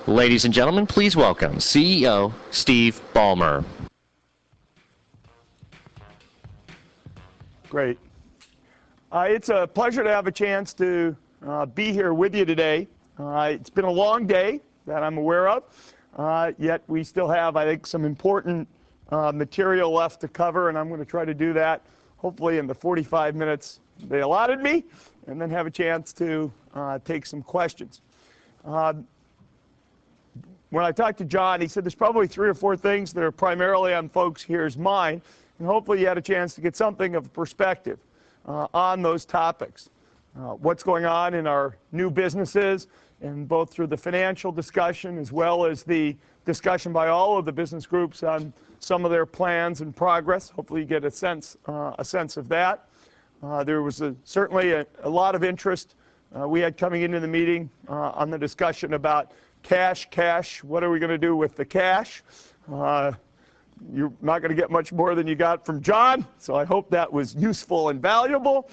Ladies and gentlemen, please welcome CEO Steve Ballmer. Great. It's a pleasure to have a chance to be here with you today. It's been a long day that I'm aware of, yet we still have, I think, some important material left to cover, and I'm going to try to do that hopefully in the 45 minutes they allotted me, and then have a chance to take some questions. When I talked to John, he said there's probably 3 or 4 things that are primarily on folks here's mind, and hopefully you had a chance to get something of a perspective on those topics. What's going on in our new businesses, and both through the financial discussion as well as the discussion by all of the business groups on some of their plans and progress. Hopefully you get a sense of that. There was certainly a lot of interest we had coming into the meeting on the discussion about cash, what are we going to do with the cash? You're not going to get much more than you got from John, so I hope that was useful and valuable.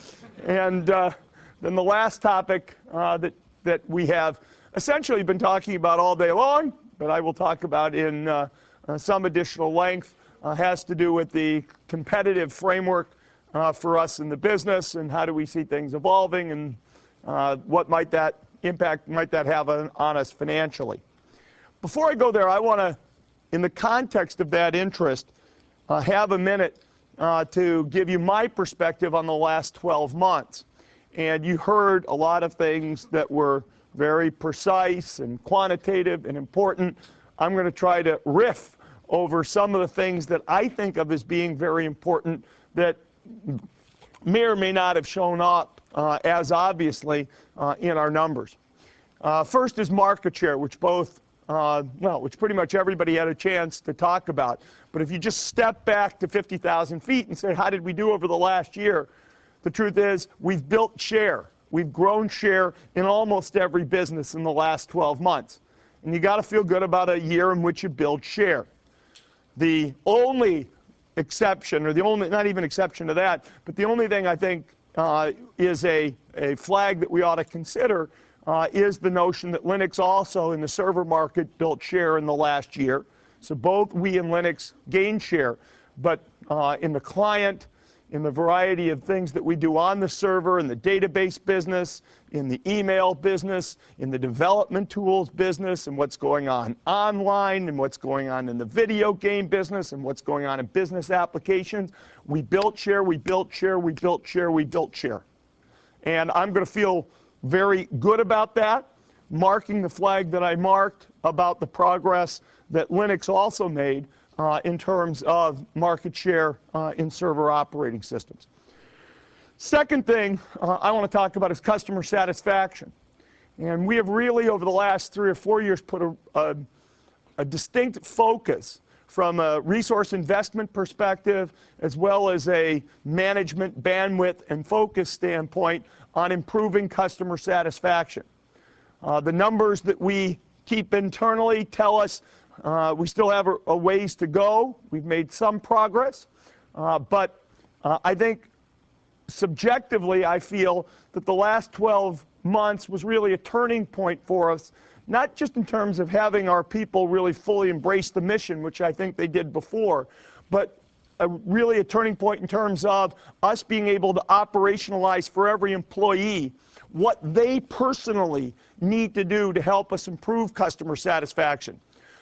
And then the last topic that we have essentially been talking about all day long, but I will talk about in some additional length, has to do with the competitive framework for us in the business, and how do we see things evolving, and what might that impact might that have on us financially. Before I go there, I want to, in the context of that interest, have a minute to give you my perspective on the last 12 months. And you heard a lot of things that were very precise and quantitative and important. I'm going to try to riff over some of the things that I think of as being very important that may or may not have shown up as obviously in our numbers. First is market share, which pretty much everybody had a chance to talk about. But if you just step back to 50,000 feet and say, how did we do over the last year? The truth is, we've built share. We've grown share in almost every business in the last 12 months. And you got to feel good about a year in which you build share. The only exception, or the only, not even exception to that, but the only thing I think is a flag that we ought to consider is the notion that Linux also in the server market built share in the last year. So both we and Linux gained share, but in the client, in the variety of things that we do on the server, in the database business, in the email business, in the development tools business, and what's going on online, and what's going on in the video game business, and what's going on in business applications, we built share, we built share, we built share, we built share. And I'm going to feel very good about that, marking the flag that I marked about the progress that Linux also made in terms of market share in server operating systems. Second thing I want to talk about is customer satisfaction. And we have really, over the last 3 or 4 years, put a distinct focus from a resource investment perspective, as well as a management bandwidth and focus standpoint on improving customer satisfaction. The numbers that we keep internally tell us we still have a ways to go. We've made some progress, but I think subjectively I feel that the last 12 months was really a turning point for us, not just in terms of having our people really fully embrace the mission, which I think they did before, but really a turning point in terms of us being able to operationalize for every employee what they personally need to do to help us improve customer satisfaction.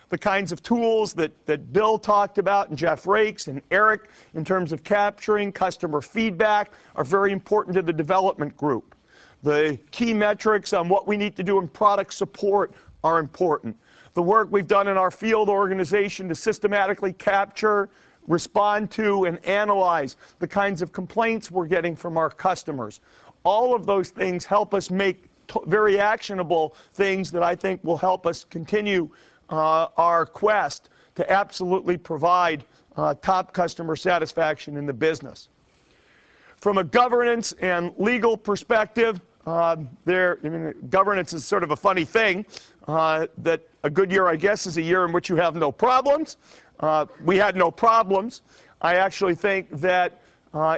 The kinds of tools that Bill talked about, and Jeff Rakes and Eric, in terms of capturing customer feedback, are very important to the development group. The key metrics on what we need to do in product support are important. The work we've done in our field organization to systematically capture, respond to, and analyze the kinds of complaints we're getting from our customers. All of those things help us make very actionable things that I think will help us continue our quest to absolutely provide top customer satisfaction in the business. From a governance and legal perspective, governance is sort of a funny thing, that a good year, I guess, is a year in which you have no problems. We had no problems. I actually think that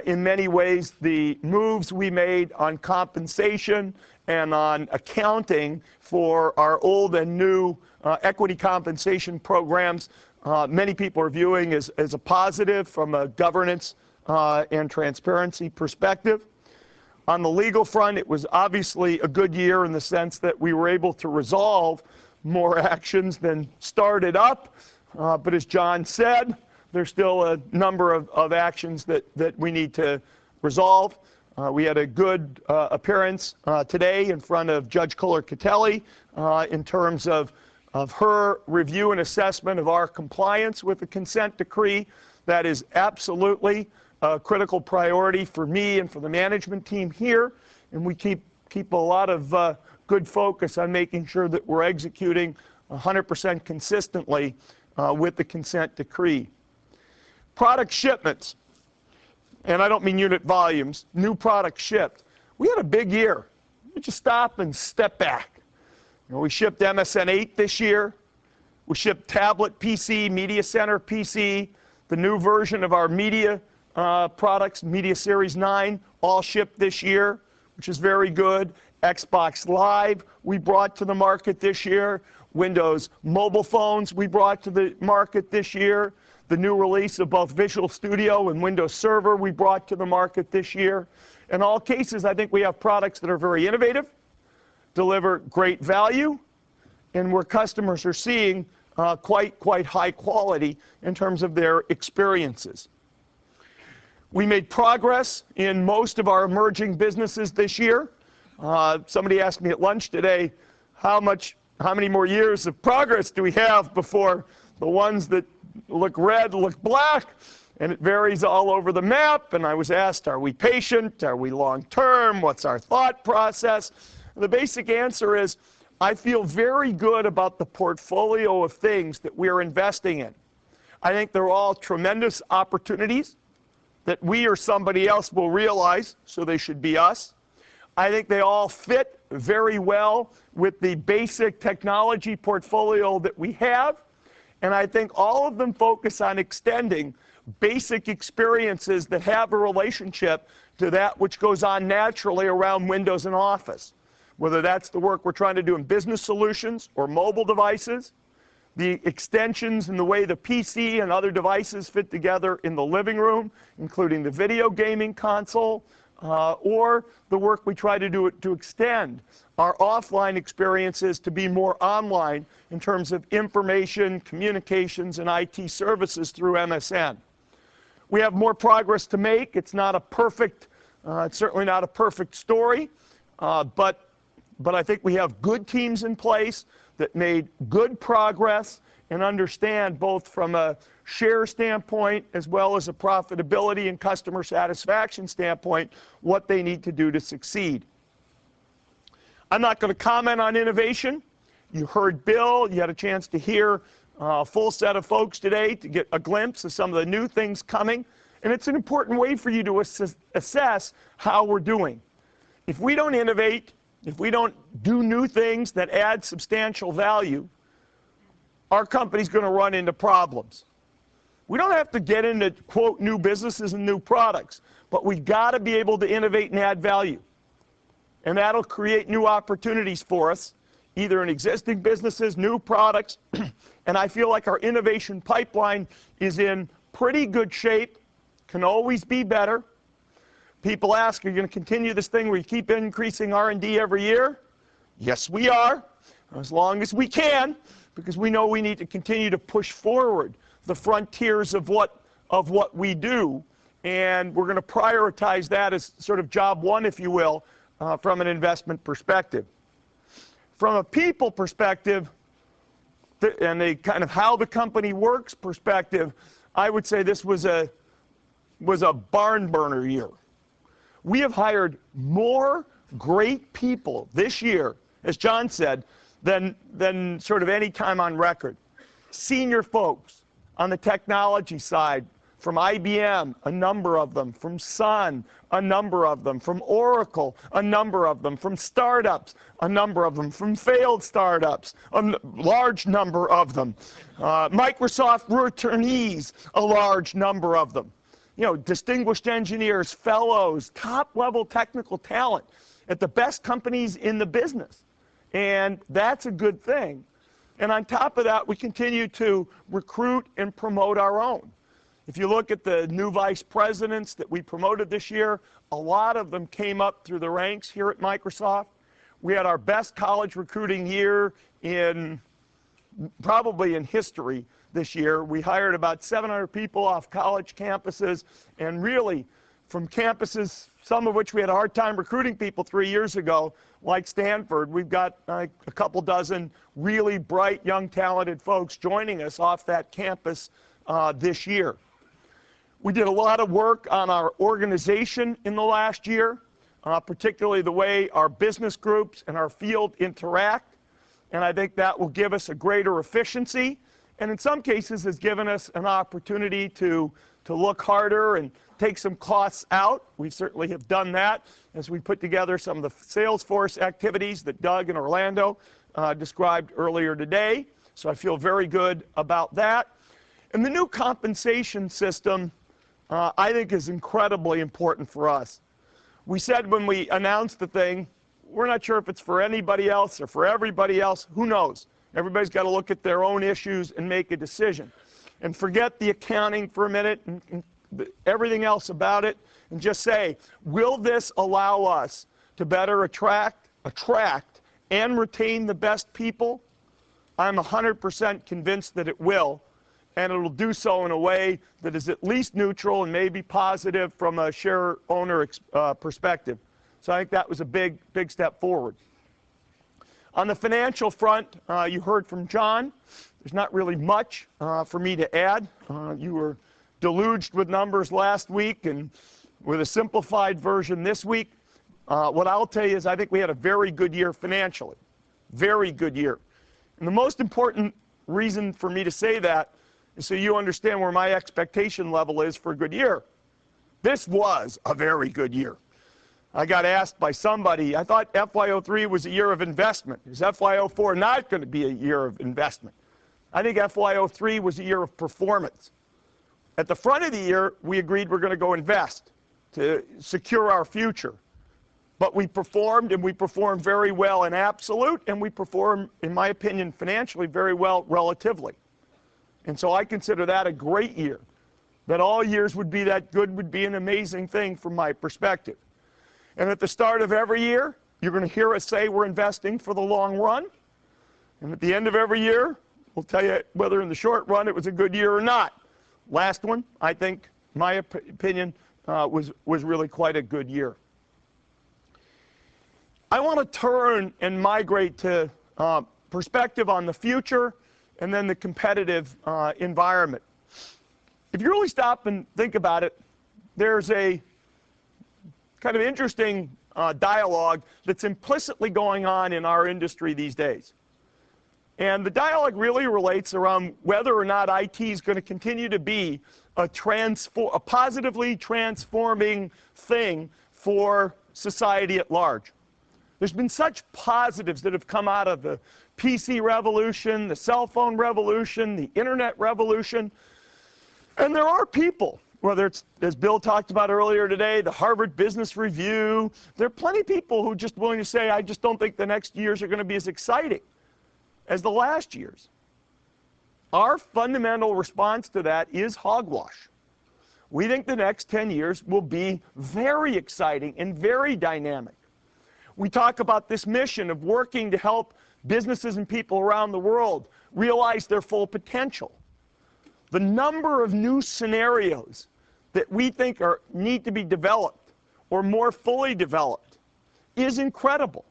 in many ways the moves we made on compensation and on accounting for our old and new equity compensation programs. Many people are viewing as a positive from a governance and transparency perspective. On the legal front, it was obviously a good year in the sense that we were able to resolve more actions than started up. But as John said, there's still a number of actions that we need to resolve. We had a good appearance today in front of Judge Kohler-Catelli in terms of her review and assessment of our compliance with the consent decree. That is absolutely a critical priority for me and for the management team here, and we keep a lot of good focus on making sure that we're executing 100% consistently with the consent decree. Product shipments, and I don't mean unit volumes, new products shipped. We had a big year. We just stop and step back. We shipped MSN 8 this year. We shipped tablet PC, Media Center PC, the new version of our media products, Media Series 9, all shipped this year, which is very good. Xbox Live we brought to the market this year. Windows mobile phones we brought to the market this year. The new release of both Visual Studio and Windows Server we brought to the market this year. In all cases, I think we have products that are very innovative, deliver great value, and where customers are seeing quite high quality in terms of their experiences. We made progress in most of our emerging businesses this year. Somebody asked me at lunch today, how many more years of progress do we have before the ones that look red look black? And it varies all over the map. And I was asked, are we patient? Are we long-term? What's our thought process? And the basic answer is, I feel very good about the portfolio of things that we're investing in. I think they're all tremendous opportunities that we or somebody else will realize, so they should be us. I think they all fit very well with the basic technology portfolio that we have. And I think all of them focus on extending basic experiences that have a relationship to that which goes on naturally around Windows and Office. Whether that's the work we're trying to do in business solutions or mobile devices, the extensions in the way the PC and other devices fit together in the living room, including the video gaming console, or the work we try to do to extend our offline experiences to be more online in terms of information, communications, and IT services through MSN. We have more progress to make. It's not a perfect, it's certainly not a perfect story, but I think we have good teams in place that made good progress and understand both from a share standpoint as well as a profitability and customer satisfaction standpoint what they need to do to succeed. I'm not going to comment on innovation. You heard Bill. You had a chance to hear a full set of folks today to get a glimpse of some of the new things coming. And it's an important way for you to assess how we're doing. If we don't innovate, if we don't do new things that add substantial value, our company's going to run into problems. We don't have to get into, quote, new businesses and new products, but we've got to be able to innovate and add value. And that'll create new opportunities for us, either in existing businesses, new products, and I feel like our innovation pipeline is in pretty good shape, can always be better. People ask, are you going to continue this thing where you keep increasing R&D every year? Yes, we are, as long as we can, because we know we need to continue to push forward the frontiers of what we do, and we're going to prioritize that as sort of job one, if you will, from an investment perspective. From a people perspective, and the kind of how the company works perspective, I would say this was a barn burner year. We have hired more great people this year, as John said, than sort of any time on record. Senior folks on the technology side, from IBM, a number of them, from Sun, a number of them, from Oracle, a number of them, from startups, a number of them, from failed startups, a large number of them. Microsoft returnees, a large number of them. You know, distinguished engineers, fellows, top-level technical talent. at the best companies in the business. And that's a good thing. And on top of that, we continue to recruit and promote our own. If you look at the new vice presidents that we promoted this year, a lot of them came up through the ranks here at Microsoft. We had our best college recruiting year probably in history this year. We hired about 700 people off college campuses, and really from campuses, some of which we had a hard time recruiting people 3 years ago, like Stanford. We've got a couple dozen really bright, young, talented folks joining us off that campus this year. We did a lot of work on our organization in the last year, particularly the way our business groups and our field interact. And I think that will give us a greater efficiency, and in some cases has given us an opportunity to look harder and take some costs out. We certainly have done that as we put together some of the Salesforce activities that Doug and Orlando described earlier today. So I feel very good about that. And the new compensation system, I think, is incredibly important for us. We said when we announced the thing, we're not sure if it's for anybody else or for everybody else. Who knows? Everybody's got to look at their own issues and make a decision. And forget the accounting for a minute and everything else about it, and just say, will this allow us to better attract, and retain the best people? I'm 100% convinced that it will, and it'll do so in a way that is at least neutral and maybe positive from a share owner perspective. So I think that was a big step forward. On the financial front, you heard from John. There's not really much for me to add. You were deluged with numbers last week and with a simplified version this week. What I'll tell you is I think we had a very good year financially. Very good year. And the most important reason for me to say that is so you understand where my expectation level is for a good year. This was a very good year. I got asked by somebody, I thought FY03 was a year of investment. Is FY04 not going to be a year of investment? I think FY03 was a year of performance. At the front of the year, we agreed we're going to go invest to secure our future. But we performed, and we performed very well in absolute, and we performed, in my opinion, financially very well relatively. And so I consider that a great year. That all years would be that good would be an amazing thing from my perspective. And at the start of every year, you're going to hear us say we're investing for the long run. And at the end of every year, we'll tell you whether in the short run it was a good year or not. Last one, I think, my opinion, was really quite a good year. I want to turn and migrate to perspective on the future and then the competitive environment. If you really stop and think about it, there's a kind of interesting dialogue that's implicitly going on in our industry these days. And the dialogue really relates around whether or not IT is going to continue to be a positively transforming thing for society at large. There's been such positives that have come out of the PC revolution, the cell phone revolution, the internet revolution. And there are people, whether it's, as Bill talked about earlier today, the Harvard Business Review, there are plenty of people who are just willing to say, I just don't think the next years are going to be as exciting as the last years. Our fundamental response to that is hogwash. We think the next 10 years will be very exciting and very dynamic. We talk about this mission of working to help businesses and people around the world realize their full potential. The number of new scenarios that we think need to be developed or more fully developed is incredible.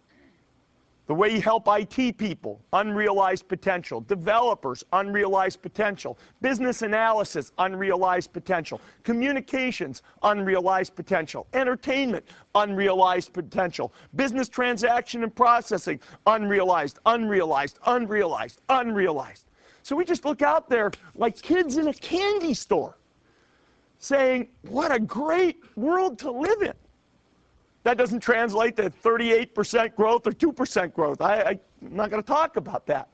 The way you help IT people, unrealized potential. Developers, unrealized potential. Business analysis, unrealized potential. Communications, unrealized potential. Entertainment, unrealized potential. Business transaction and processing, unrealized, unrealized, unrealized, unrealized. So we just look out there like kids in a candy store saying, what a great world to live in. That doesn't translate to 38% growth or 2% growth. I'm not going to talk about that.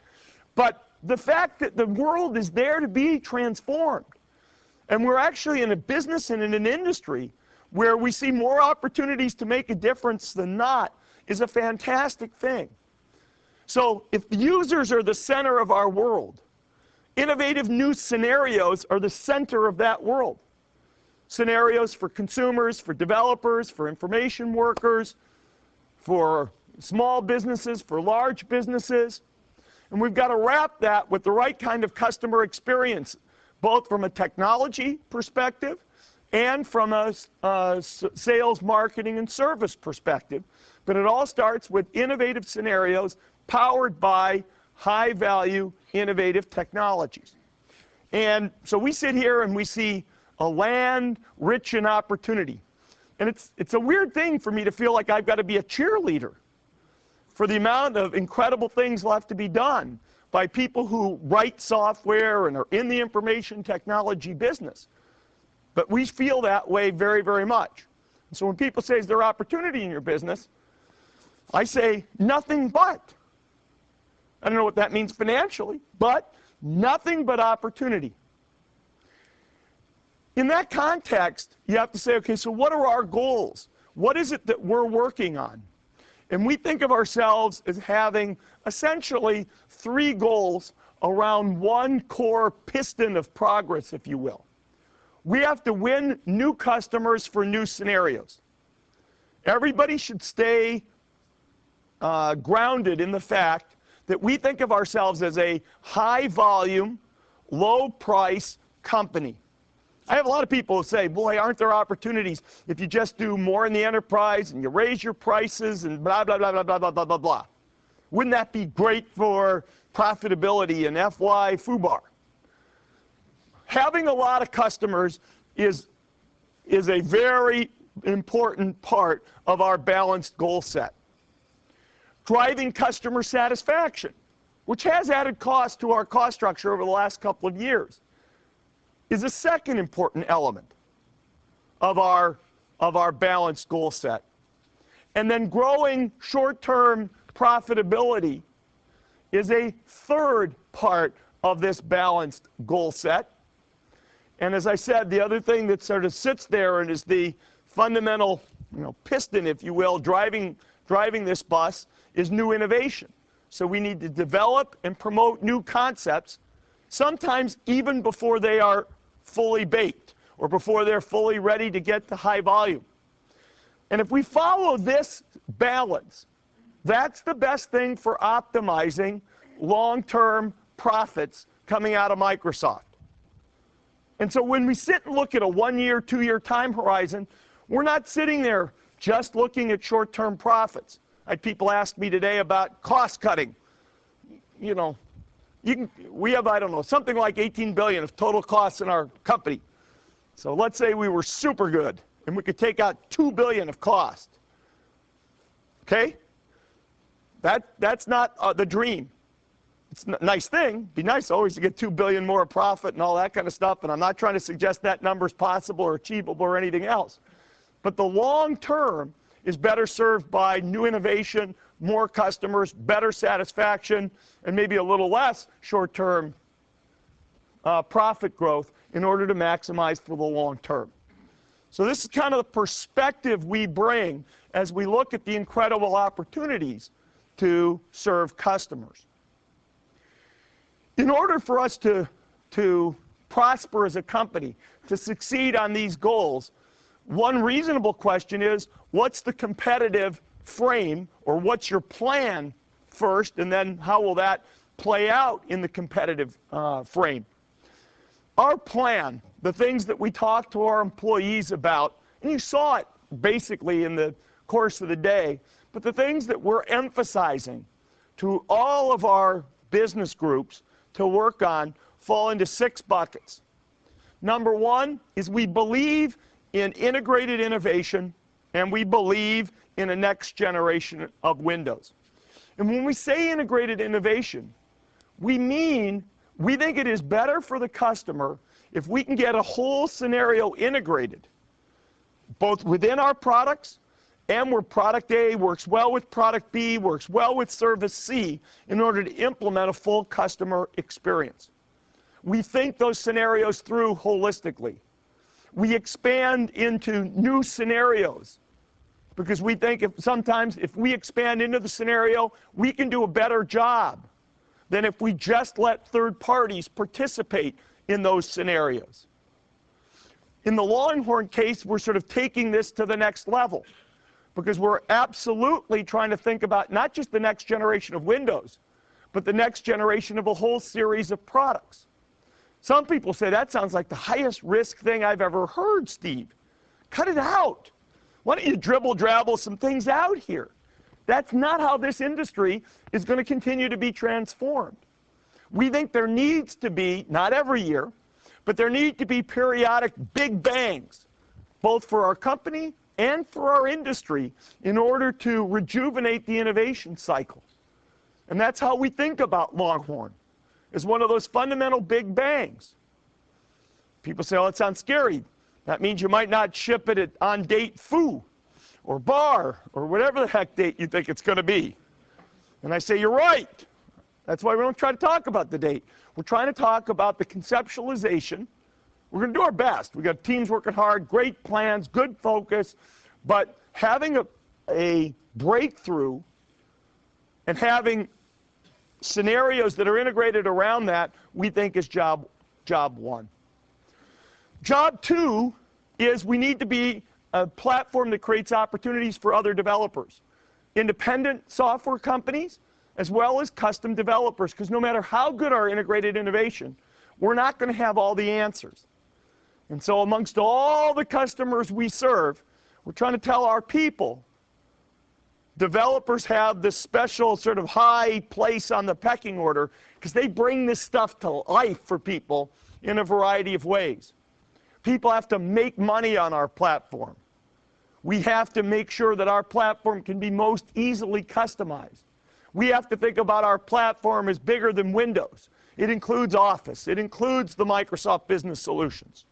But the fact that the world is there to be transformed, and we're actually in a business and in an industry where we see more opportunities to make a difference than not is a fantastic thing. So if the users are the center of our world, innovative new scenarios are the center of that world. Scenarios for consumers, for developers, for information workers, for small businesses, for large businesses. And we've got to wrap that with the right kind of customer experience, both from a technology perspective and from a sales, marketing, and service perspective. But it all starts with innovative scenarios powered by high-value, innovative technologies. And so we sit here and we see a land rich in opportunity. And it's a weird thing for me to feel like I've got to be a cheerleader for the amount of incredible things left to be done by people who write software and are in the information technology business. But we feel that way very, very much. And so when people say, is there opportunity in your business? I say, nothing but. I don't know what that means financially, but nothing but opportunity. In that context, you have to say, okay, so what are our goals? What is it that we're working on? And we think of ourselves as having essentially 3 goals around one core piston of progress, if you will. We have to win new customers for new scenarios. Everybody should stay grounded in the fact that we think of ourselves as a high-volume, low-price company. I have a lot of people who say, boy, aren't there opportunities if you just do more in the enterprise and you raise your prices and blah, blah, blah, blah, blah, blah, blah, blah, blah. Wouldn't that be great for profitability and FY FUBAR? Having a lot of customers is a very important part of our balanced goal set. Driving customer satisfaction, which has added cost to our cost structure over the last couple of years, is a second important element of our balanced goal set. And then growing short-term profitability is a third part of this balanced goal set. And as I said, the other thing that sort of sits there and is the fundamental, piston, if you will, driving this bus is new innovation. So we need to develop and promote new concepts, sometimes even before they are fully baked or before they're fully ready to get to high volume. And if we follow this balance, that's the best thing for optimizing long-term profits coming out of Microsoft. And so when we sit and look at a 1-year, 2-year time horizon, we're not sitting there just looking at short-term profits. I had people ask me today about cost cutting. We have, I don't know, something like $18 billion of total costs in our company. So let's say we were super good and we could take out $2 billion of cost. Okay? That's not the dream. It's a nice thing. It'd be nice always to get $2 billion more profit and all that kind of stuff, and I'm not trying to suggest that number is possible or achievable or anything else. But the long term is better served by new innovation, more customers, better satisfaction, and maybe a little less short-term profit growth in order to maximize for the long term. So this is kind of the perspective we bring as we look at the incredible opportunities to serve customers. In order for us to prosper as a company, to succeed on these goals, one reasonable question is, what's the competitive frame, or what's your plan first, and then how will that play out in the competitive frame? Our plan, the things that we talk to our employees about, and you saw it basically in the course of the day, but the things that we're emphasizing to all of our business groups to work on fall into 6 buckets. Number 1 is we believe in integrated innovation, and we believe in a next generation of Windows. And when we say integrated innovation, we mean we think it is better for the customer if we can get a whole scenario integrated, both within our products and where product A works well with product B, works well with service C, in order to implement a full customer experience. We think those scenarios through holistically. We expand into new scenarios because we think sometimes if we expand into the scenario, we can do a better job than if we just let third parties participate in those scenarios. In the Longhorn case, we're sort of taking this to the next level because we're absolutely trying to think about not just the next generation of Windows, but the next generation of a whole series of products. Some people say, that sounds like the highest risk thing I've ever heard, Steve. Cut it out. Why don't you dribble-drabble some things out here? That's not how this industry is going to continue to be transformed. We think there needs to be, not every year, but there need to be periodic big bangs, both for our company and for our industry, in order to rejuvenate the innovation cycle. And that's how we think about Longhorn, as one of those fundamental big bangs. People say, oh, it sounds scary. That means you might not ship it on date foo, or bar, or whatever the heck date you think it's going to be. And I say, you're right. That's why we don't try to talk about the date. We're trying to talk about the conceptualization. We're going to do our best. We've got teams working hard, great plans, good focus, but having a breakthrough and having scenarios that are integrated around that, we think is job one. Job two is we need to be a platform that creates opportunities for other developers, independent software companies, as well as custom developers, because no matter how good our integrated innovation, we're not going to have all the answers. And so amongst all the customers we serve, we're trying to tell our people, developers have this special sort of high place on the pecking order because they bring this stuff to life for people in a variety of ways. People have to make money on our platform. We have to make sure that our platform can be most easily customized. We have to think about our platform as bigger than Windows. It includes Office. It includes the Microsoft Business Solutions.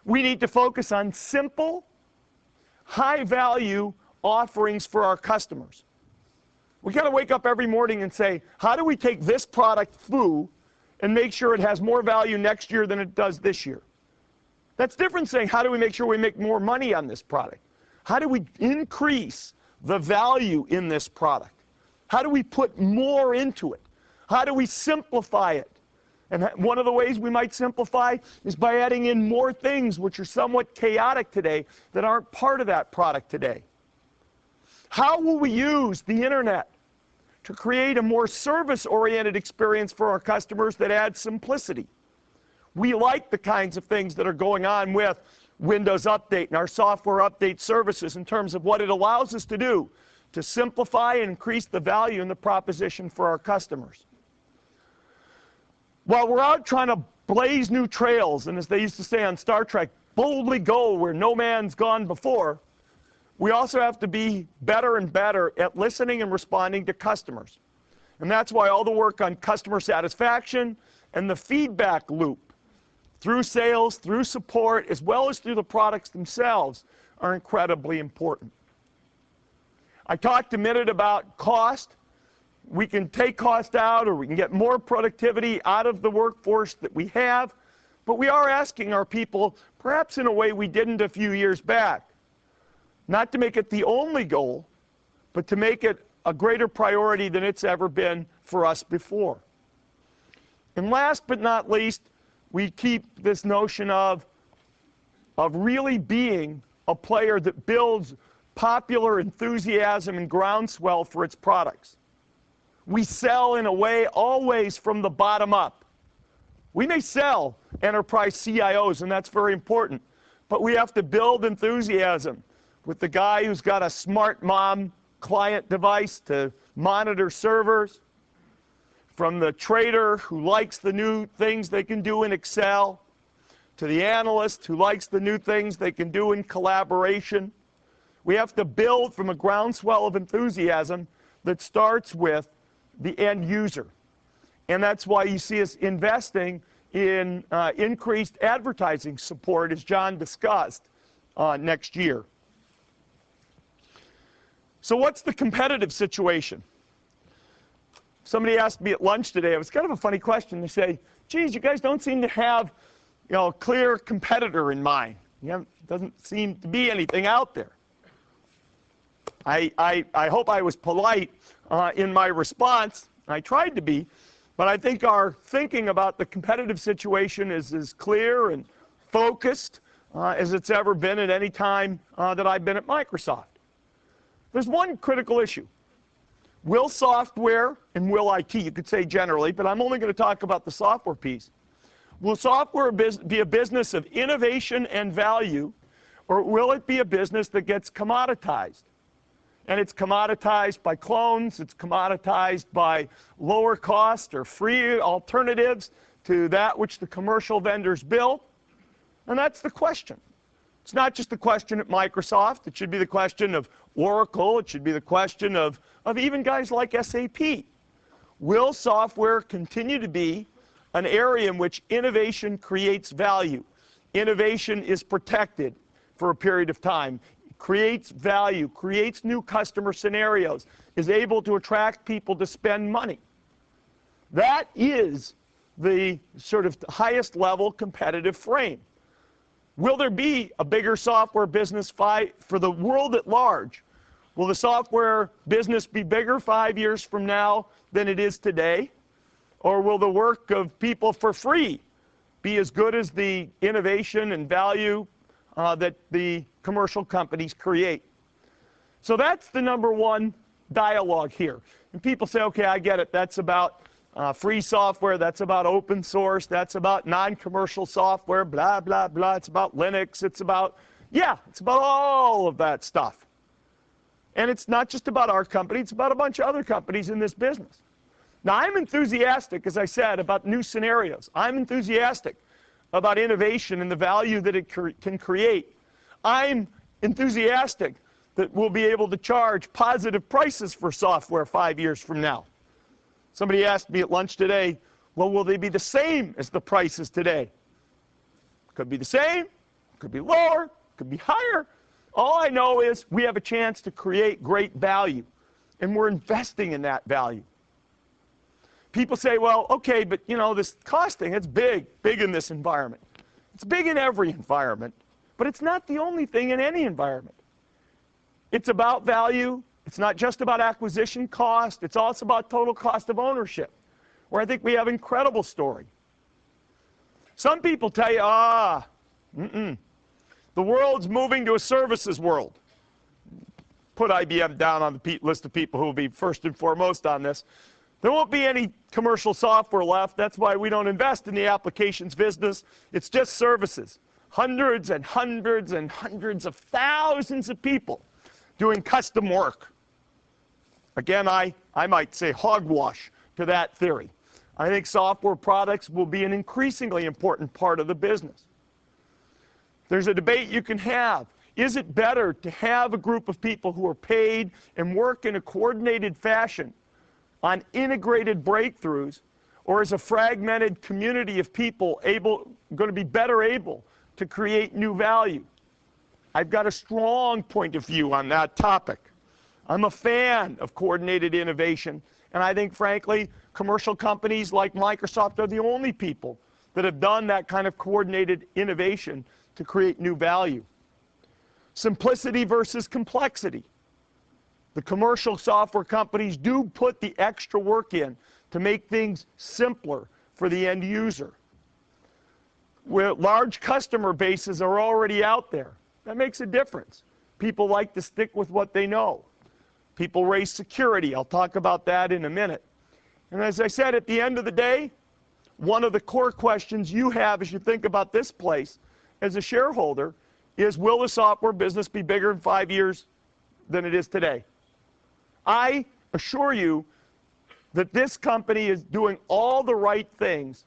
We need to focus on simple, high-value offerings for our customers. We got to wake up every morning and say, how do we take this product foo and make sure it has more value next year than it does this year? That's different saying, how do we make sure we make more money on this product? How do we increase the value in this product? How do we put more into it? How do we simplify it? And one of the ways we might simplify is by adding in more things which are somewhat chaotic today that aren't part of that product today. How will we use the internet to create a more service-oriented experience for our customers that adds simplicity? We like the kinds of things that are going on with Windows Update and our software update services in terms of what it allows us to do to simplify and increase the value in the proposition for our customers. While we're out trying to blaze new trails, and as they used to say on Star Trek, boldly go where no man's gone before, we also have to be better and better at listening and responding to customers. And that's why all the work on customer satisfaction and the feedback loop through sales, through support, as well as through the products themselves are incredibly important. I talked a minute about cost. We can take cost out, or we can get more productivity out of the workforce that we have, but we are asking our people, perhaps in a way we didn't a few years back, not to make it the only goal, but to make it a greater priority than it's ever been for us before. And last but not least, we keep this notion of really being a player that builds popular enthusiasm and groundswell for its products. We sell in a way always from the bottom up. We may sell enterprise CIOs, and that's very important, but we have to build enthusiasm with the guy who's got a smart mom client device to monitor servers, from the trader who likes the new things they can do in Excel, to the analyst who likes the new things they can do in collaboration. We have to build from a groundswell of enthusiasm that starts with the end user. And that's why you see us investing in increased advertising support, as John discussed, next year. So what's the competitive situation? Somebody asked me at lunch today, it was kind of a funny question. They say, geez, you guys don't seem to have a clear competitor in mind. Doesn't seem to be anything out there. I hope I was polite in my response. I tried to be, but I think our thinking about the competitive situation is as clear and focused as it's ever been at any time that I've been at Microsoft. There's one critical issue. Will software, and will IT, you could say generally, but I'm only going to talk about the software piece. Will software be a business of innovation and value, or will it be a business that gets commoditized? And it's commoditized by clones, it's commoditized by lower cost or free alternatives to that which the commercial vendors build. And that's the question. It's not just the question at Microsoft. It should be the question of Oracle. It should be the question of even guys like SAP. Will software continue to be an area in which innovation creates value? Innovation is protected for a period of time, creates value, creates new customer scenarios, is able to attract people to spend money. That is the sort of highest level competitive frame. Will there be a bigger software business for the world at large? Will the software business be bigger 5 years from now than it is today? Or will the work of people for free be as good as the innovation and value that the commercial companies create? So that's the number one dialogue here. And people say, okay, I get it. That's about free software, that's about open source, that's about non-commercial software, blah, blah, blah. It's about Linux, it's about all of that stuff. And it's not just about our company, it's about a bunch of other companies in this business. Now, I'm enthusiastic, as I said, about new scenarios. I'm enthusiastic about innovation and the value that it can create. I'm enthusiastic that we'll be able to charge positive prices for software 5 years from now. Somebody asked me at lunch today, well, will they be the same as the prices today? Could be the same, could be lower, could be higher. All I know is we have a chance to create great value, and we're investing in that value. People say, well, okay, but this costing, it's big in this environment. It's big in every environment, but it's not the only thing in any environment. It's about value. It's not just about acquisition cost. It's also about total cost of ownership, where I think we have an incredible story. Some people tell you, the world's moving to a services world. Put IBM down on the list of people who will be first and foremost on this. There won't be any commercial software left. That's why we don't invest in the applications business. It's just services. Hundreds and hundreds and hundreds of thousands of people doing custom work. Again, I might say hogwash to that theory. I think software products will be an increasingly important part of the business. There's a debate you can have. Is it better to have a group of people who are paid and work in a coordinated fashion on integrated breakthroughs, or is a fragmented community of people going to be better able to create new value? I've got a strong point of view on that topic. I'm a fan of coordinated innovation, and I think, frankly, commercial companies like Microsoft are the only people that have done that kind of coordinated innovation to create new value. Simplicity versus complexity. The commercial software companies do put the extra work in to make things simpler for the end user. Where large customer bases are already out there. That makes a difference. People like to stick with what they know. People raise security. I'll talk about that in a minute. And as I said, at the end of the day, one of the core questions you have as you think about this place as a shareholder is, will the software business be bigger in 5 years than it is today? I assure you that this company is doing all the right things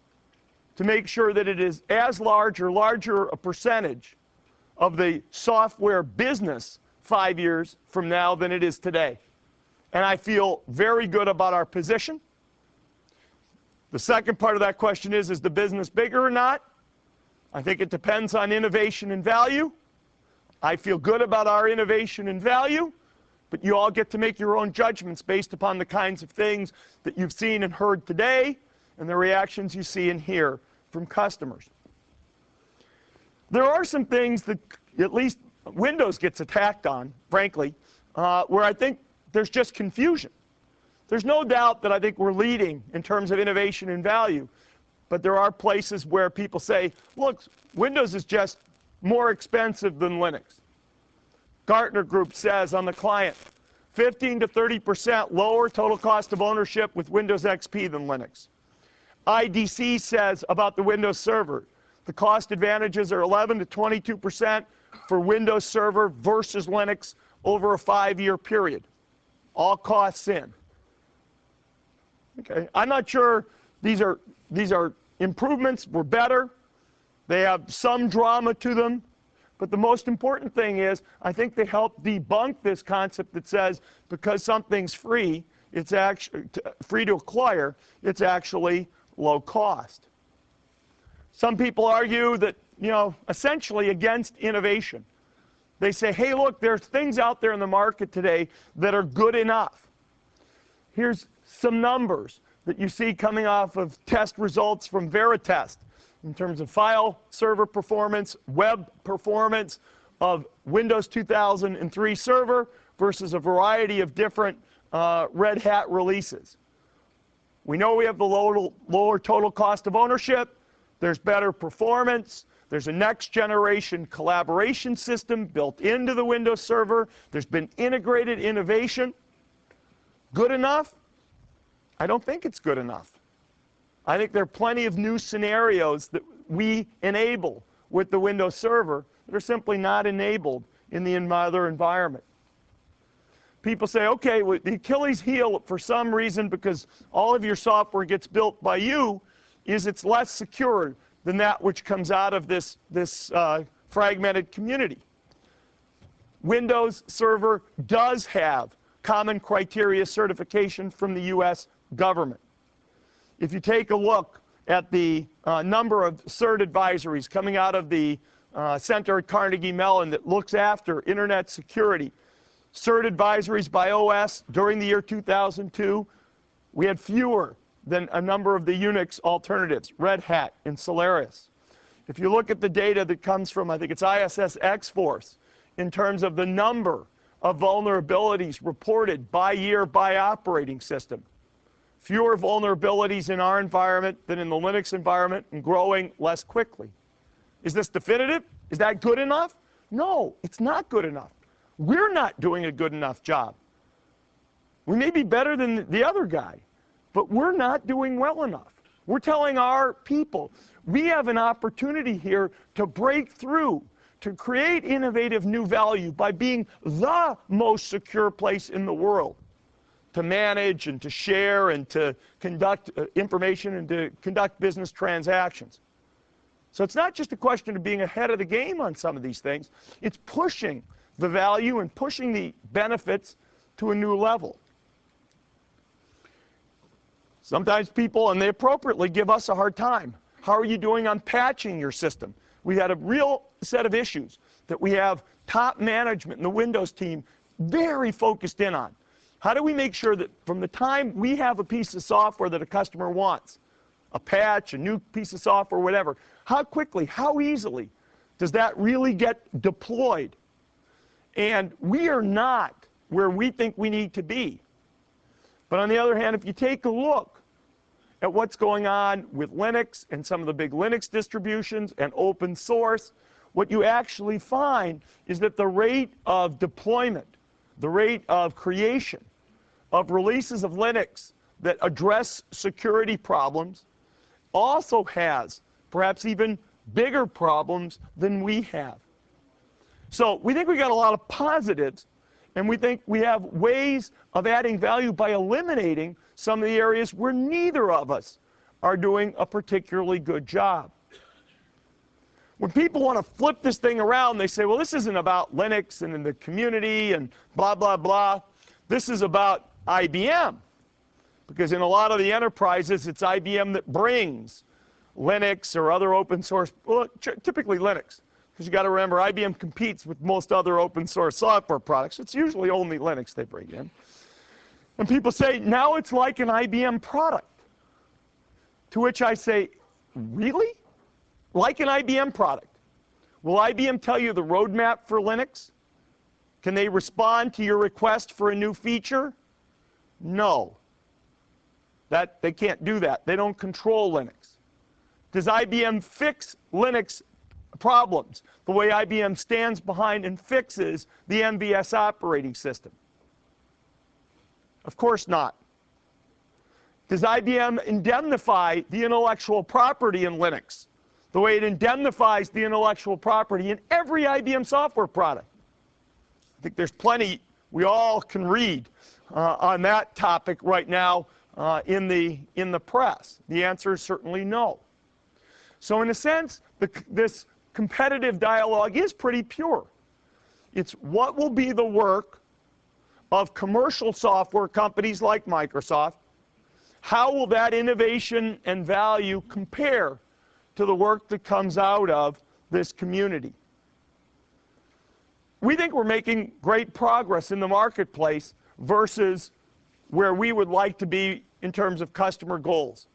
to make sure that it is as large or larger a percentage of the software business 5 years from now than it is today. And I feel very good about our position. The second part of that question is the business bigger or not? I think it depends on innovation and value. I feel good about our innovation and value, but you all get to make your own judgments based upon the kinds of things that you've seen and heard today and the reactions you see and hear from customers. there are some things that at least Windows gets attacked on, frankly, where I think there's just confusion. There's no doubt that I think we're leading in terms of innovation and value, but there are places where people say, look, Windows is just more expensive than Linux. Gartner Group says on the client, 15 to 30% lower total cost of ownership with Windows XP than Linux. IDC says about the Windows Server, the cost advantages are 11 to 22% for Windows Server versus Linux over a 5-year period. All costs in. Okay, I'm not sure these are improvements. We're better. They have some drama to them. But the most important thing is, I think they help debunk this concept that says because something's free, it's actually free to acquire, it's actually low cost. Some people argue that, essentially against innovation. They say, hey, look, there's things out there in the market today that are good enough. Here's some numbers that you see coming off of test results from Veritest in terms of file server performance, web performance of Windows 2003 server versus a variety of different Red Hat releases. We know we have the lower total cost of ownership. There's better performance. There's a next generation collaboration system built into the Windows Server. There's been integrated innovation. Good enough? I don't think it's good enough. I think there are plenty of new scenarios that we enable with the Windows Server that are simply not enabled in the other environment. People say, okay, well, the Achilles heel for some reason, because all of your software gets built by you, is it's less secure than that which comes out of this fragmented community. Windows Server does have common criteria certification from the US government. If you take a look at the number of CERT advisories coming out of the Center at Carnegie Mellon that looks after internet security, CERT advisories by OS during the year 2002, we had fewer than a number of the Unix alternatives, Red Hat and Solaris. If you look at the data that comes from, I think it's ISS X-Force, in terms of the number of vulnerabilities reported by year by operating system, fewer vulnerabilities in our environment than in the Linux environment and growing less quickly. Is this definitive? Is that good enough? No, it's not good enough. We're not doing a good enough job. We may be better than the other guy, but we're not doing well enough. We're telling our people, we have an opportunity here to break through, to create innovative new value by being the most secure place in the world to manage and to share and to conduct information and to conduct business transactions. So it's not just a question of being ahead of the game on some of these things. It's pushing the value and pushing the benefits to a new level. Sometimes people, and they appropriately, give us a hard time. How are you doing on patching your system? We had a real set of issues that we have top management in the Windows team very focused in on. How do we make sure that from the time we have a piece of software that a customer wants, a patch, a new piece of software, whatever, how quickly, how easily does that really get deployed? And we are not where we think we need to be. But on the other hand, if you take a look at what's going on with Linux and some of the big Linux distributions and open source, what you actually find is that the rate of deployment, the rate of creation of releases of Linux that address security problems also has perhaps even bigger problems than we have. So we think we got a lot of positives, and we think we have ways of adding value by eliminating some of the areas where neither of us are doing a particularly good job. When people want to flip this thing around, they say, well, this isn't about Linux and in the community and blah, blah, blah. This is about IBM. Because in a lot of the enterprises, it's IBM that brings Linux or other open source, well, typically Linux. Because you got to remember, IBM competes with most other open source software products. It's usually only Linux they bring in. And people say, now it's like an IBM product. To which I say, really? Like an IBM product? Will IBM tell you the roadmap for Linux? Can they respond to your request for a new feature? No. They can't do that. They don't control Linux. Does IBM fix Linux problems the way IBM stands behind and fixes the MVS operating system? Of course not. Does IBM indemnify the intellectual property in Linux the way it indemnifies the intellectual property in every IBM software product? I think there's plenty we all can read on that topic right now in the press. The answer is certainly no. So in a sense, this competitive dialogue is pretty pure. It's what will be the work of commercial software companies like Microsoft. How will that innovation and value compare to the work that comes out of this community? We think we're making great progress in the marketplace versus where we would like to be in terms of customer goals.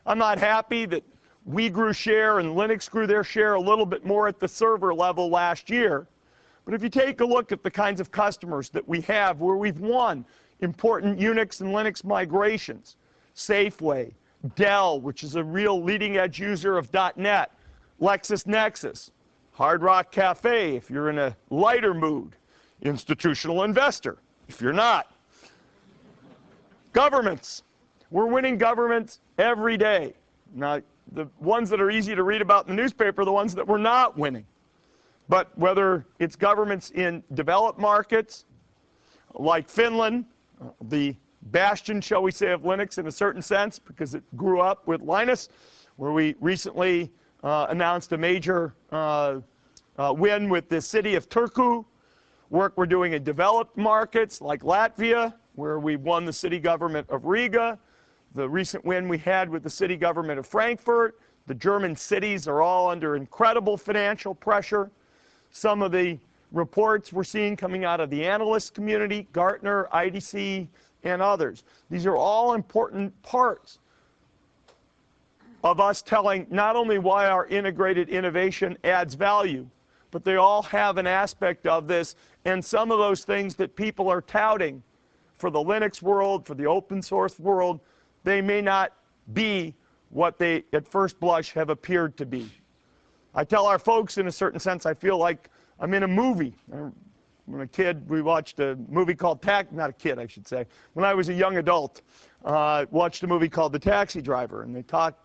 I'm not happy that we grew share and Linux grew their share a little bit more at the server level last year. But if you take a look at the kinds of customers that we have where we've won important Unix and Linux migrations, Safeway, Dell, which is a real leading edge user of .NET, LexisNexis, Hard Rock Cafe if you're in a lighter mood, institutional investor if you're not. Governments. We're winning governments every day. Now, the ones that are easy to read about in the newspaper are the ones that we're not winning. But whether it's governments in developed markets like Finland, the bastion, shall we say, of Linux in a certain sense, because it grew up with Linus, where we recently announced a major win with the city of Turku. Work we're doing in developed markets like Latvia, where we won the city government of Riga. The recent win we had with the city government of Frankfurt. The German cities are all under incredible financial pressure. Some of the reports we're seeing coming out of the analyst community, Gartner, IDC, and others. These are all important parts of us telling not only why our integrated innovation adds value, but they all have an aspect of this, and some of those things that people are touting for the Linux world, for the open source world, they may not be what they at first blush have appeared to be. I tell our folks, in a certain sense, I feel like I'm in a movie. When a kid, we watched a movie called not a kid, I should say. When I was a young adult, watched a movie called The Taxi Driver, and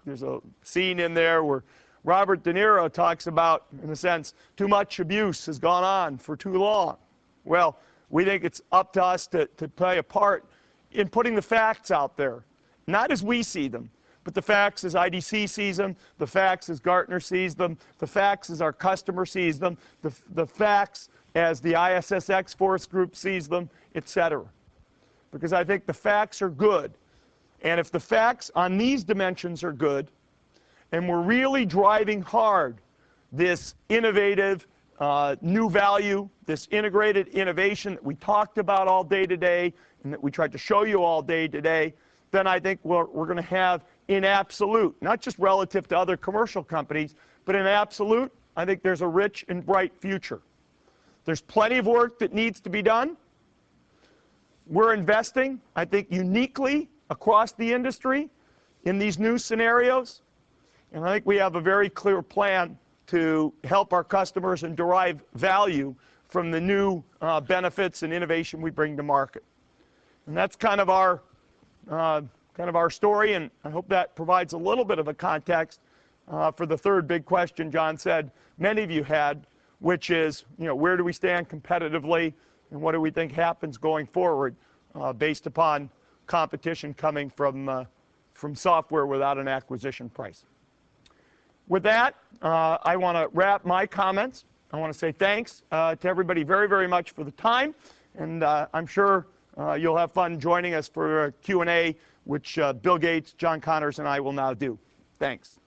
there's a scene in there where Robert De Niro talks about, in a sense, too much abuse has gone on for too long. Well, we think it's up to us to play a part in putting the facts out there, not as we see them, but the facts as IDC sees them, the facts as Gartner sees them, the facts as our customer sees them, the facts as the ISS X-Force group sees them, etc. Because I think the facts are good. And if the facts on these dimensions are good, and we're really driving hard this innovative new value, this integrated innovation that we talked about all day today and that we tried to show you all day today, then I think we're going to have in absolute, not just relative to other commercial companies, but in absolute, I think there's a rich and bright future. There's plenty of work that needs to be done. We're investing, I think, uniquely across the industry in these new scenarios. And I think we have a very clear plan to help our customers and derive value from the new benefits and innovation we bring to market. And that's kind of our story, and I hope that provides a little bit of a context for the third big question John said many of you had, which is, where do we stand competitively, and what do we think happens going forward based upon competition coming from software without an acquisition price. With that, I want to wrap my comments. I want to say thanks to everybody very, very much for the time, and I'm sure you'll have fun joining us for a Q&A, which Bill Gates, John Connors, and I will now do. Thanks.